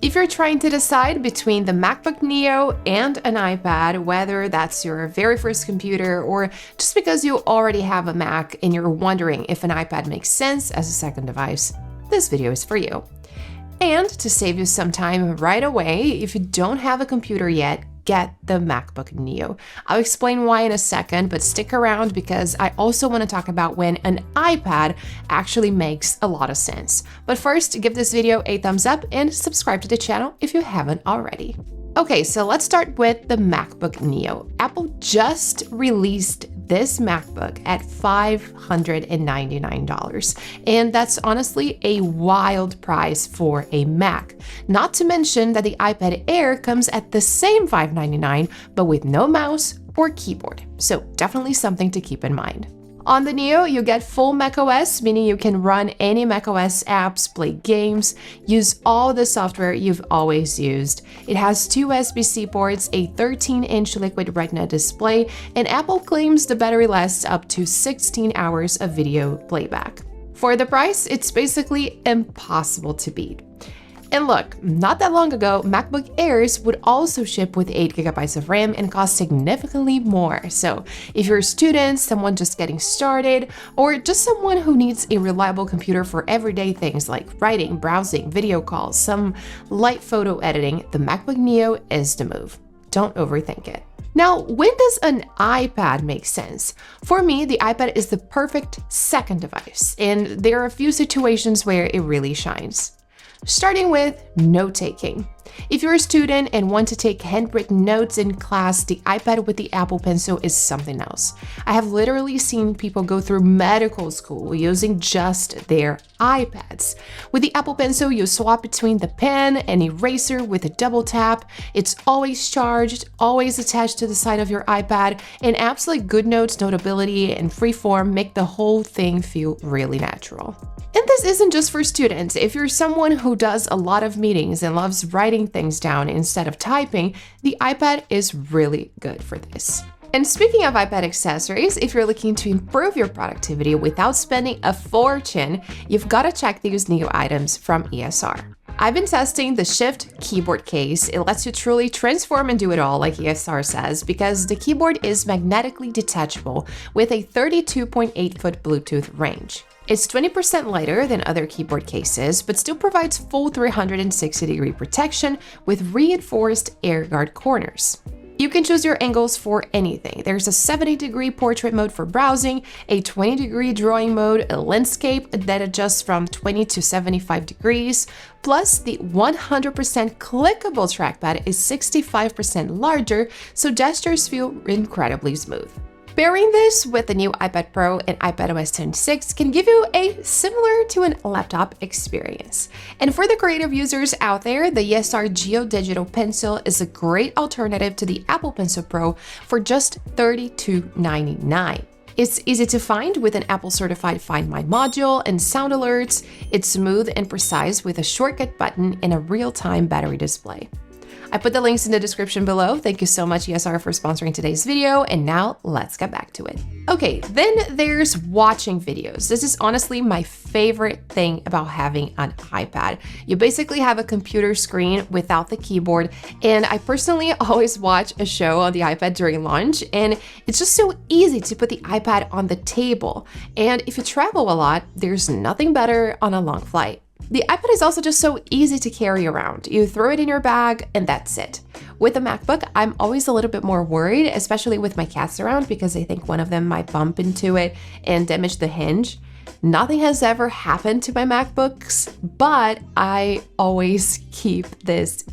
If you're trying to decide between the MacBook Neo and an iPad, whether that's your very first computer or just because you already have a Mac and you're wondering if an iPad makes sense as a second device, this video is for you. And to save you some time right away, if you don't have a computer yet, get the MacBook Neo. I'll explain why in a second, but stick around because I also want to talk about when an iPad actually makes a lot of sense. But first, give this video a thumbs up and subscribe to the channel if you haven't already. Okay, so let's start with the MacBook Neo. Apple just released this MacBook at $599, and that's honestly a wild price for a Mac. Not to mention that the iPad Air comes at the same $599, but with no mouse or keyboard, so definitely something to keep in mind. On the Neo, you get full macOS, meaning you can run any macOS apps, play games, use all the software you've always used. It has two USB-C ports, a 13-inch Liquid Retina display, and Apple claims the battery lasts up to 16 hours of video playback. For the price, it's basically impossible to beat. And look, not that long ago, MacBook Airs would also ship with 8 GB of RAM and cost significantly more. So if you're a student, someone just getting started, or just someone who needs a reliable computer for everyday things like writing, browsing, video calls, some light photo editing, the MacBook Neo is the move. Don't overthink it. Now, when does an iPad make sense? For me, the iPad is the perfect second device, and there are a few situations where it really shines. Starting with note-taking. If you're a student and want to take handwritten notes in class, the iPad with the Apple Pencil is something else. I have literally seen people go through medical school using just their iPads. With the Apple Pencil, you swap between the pen and eraser with a double tap. It's always charged, always attached to the side of your iPad, and apps like GoodNotes, Notability, and Freeform make the whole thing feel really natural. And this isn't just for students. If you're someone who does a lot of meetings and loves writing things down instead of typing, the iPad is really good for this. And speaking of iPad accessories, if you're looking to improve your productivity without spending a fortune, you've got to check these new items from ESR. I've been testing the Shift keyboard case. It lets you truly transform and do it all, like ESR says, because the keyboard is magnetically detachable with a 32.8-foot Bluetooth range. It's 20% lighter than other keyboard cases, but still provides full 360-degree protection with reinforced air guard corners. You can choose your angles for anything. There's a 70-degree portrait mode for browsing, a 20-degree drawing mode, a landscape that adjusts from 20 to 75 degrees, plus the 100% clickable trackpad is 65% larger, so gestures feel incredibly smooth. Pairing this with the new iPad Pro and iPadOS 10.6 can give you a similar to a laptop experience. And for the creative users out there, the ESR Geo Digital Pencil is a great alternative to the Apple Pencil Pro for just $32.99. It's easy to find with an Apple-certified Find My module and sound alerts. It's smooth and precise with a shortcut button and a real-time battery display. I put the links in the description below. Thank you so much, ESR, for sponsoring today's video, and now let's get back to it. Okay, then there's watching videos. This is honestly my favorite thing about having an iPad. You basically have a computer screen without the keyboard, and I personally always watch a show on the iPad during lunch, and it's just so easy to put the iPad on the table. And if you travel a lot, there's nothing better on a long flight. The iPad is also just so easy to carry around. You throw it in your bag and that's it. With the MacBook, I'm always a little bit more worried, especially with my cats around, because I think one of them might bump into it and damage the hinge. Nothing has ever happened to my MacBooks, but I always keep this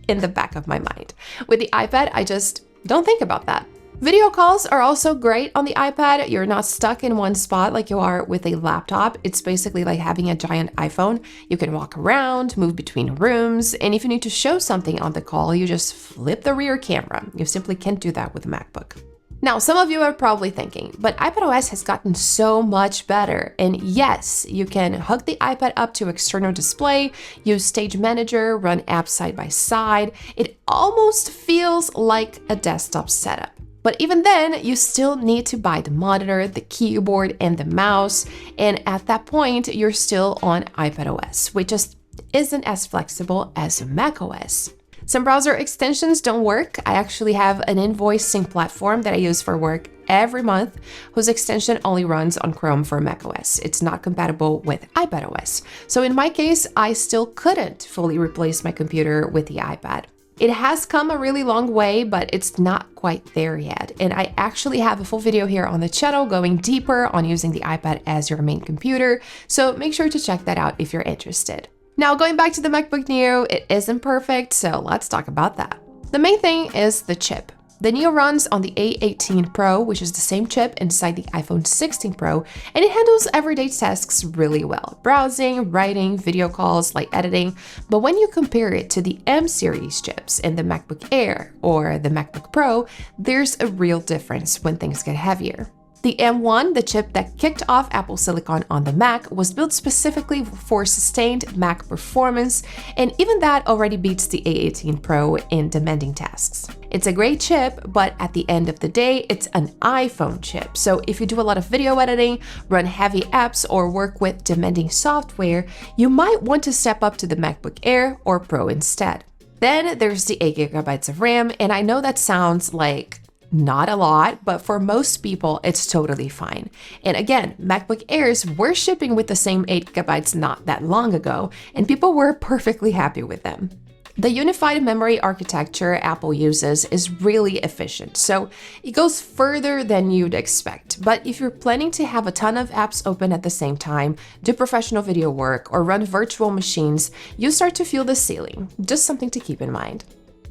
in the back of my mind. With the iPad, I just don't think about that. Video calls are also great on the iPad. You're not stuck in one spot like you are with a laptop. It's basically like having a giant iPhone. You can walk around, move between rooms, and if you need to show something on the call, you just flip the rear camera. You simply can't do that with a MacBook. Now, some of you are probably thinking, but iPadOS has gotten so much better. And yes, you can hook the iPad up to external display, use Stage Manager, run apps side by side. It almost feels like a desktop setup. But even then, you still need to buy the monitor, the keyboard, and the mouse. And at that point, you're still on iPadOS, which just isn't as flexible as macOS. Some browser extensions don't work. I actually have an invoicing platform that I use for work every month whose extension only runs on Chrome for macOS. It's not compatible with iPadOS. So in my case, I still couldn't fully replace my computer with the iPad. It has come a really long way, but it's not quite there yet. And I actually have a full video here on the channel going deeper on using the iPad as your main computer. So make sure to check that out if you're interested. Now, going back to the MacBook Neo, it isn't perfect, so let's talk about that. The main thing is the chip. The Neo runs on the A18 Pro, which is the same chip inside the iPhone 16 Pro, and it handles everyday tasks really well. Browsing, writing, video calls, light editing. But when you compare it to the M series chips in the MacBook Air or the MacBook Pro, there's a real difference when things get heavier. The M1, the chip that kicked off Apple Silicon on the Mac, was built specifically for sustained Mac performance, and even that already beats the A18 Pro in demanding tasks. It's a great chip, but at the end of the day, it's an iPhone chip. So if you do a lot of video editing, run heavy apps, or work with demanding software, you might want to step up to the MacBook Air or Pro instead. Then there's the 8GB of RAM, and I know that sounds like not a lot, but for most people, it's totally fine. And again, MacBook Airs were shipping with the same 8GB not that long ago, and people were perfectly happy with them. The unified memory architecture Apple uses is really efficient, so it goes further than you'd expect. But if you're planning to have a ton of apps open at the same time, do professional video work, or run virtual machines, you start to feel the ceiling. Just something to keep in mind.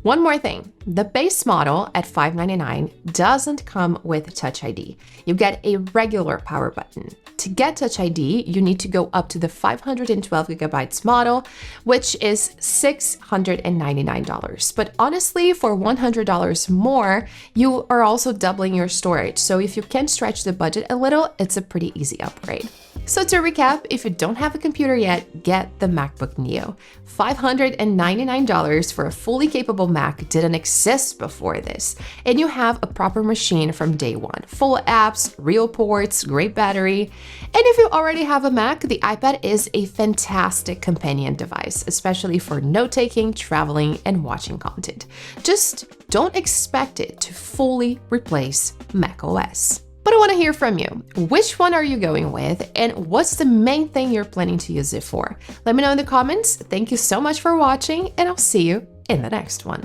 One more thing, the base model at $599 doesn't come with Touch ID. You get a regular power button. To get Touch ID, you need to go up to the 512GB model, which is $699. But honestly, for $100 more, you are also doubling your storage. So if you can stretch the budget a little, it's a pretty easy upgrade. So to recap, if you don't have a computer yet, get the MacBook Neo. $599 for a fully capable Mac didn't exist before this, and you have a proper machine from day one. Full apps, real ports, great battery. And if you already have a Mac, the iPad is a fantastic companion device, especially for note-taking, traveling, and watching content. Just don't expect it to fully replace macOS. But I want to hear from you. Which one are you going with, and what's the main thing you're planning to use it for? Let me know in the comments. Thank you so much for watching, and I'll see you in the next one.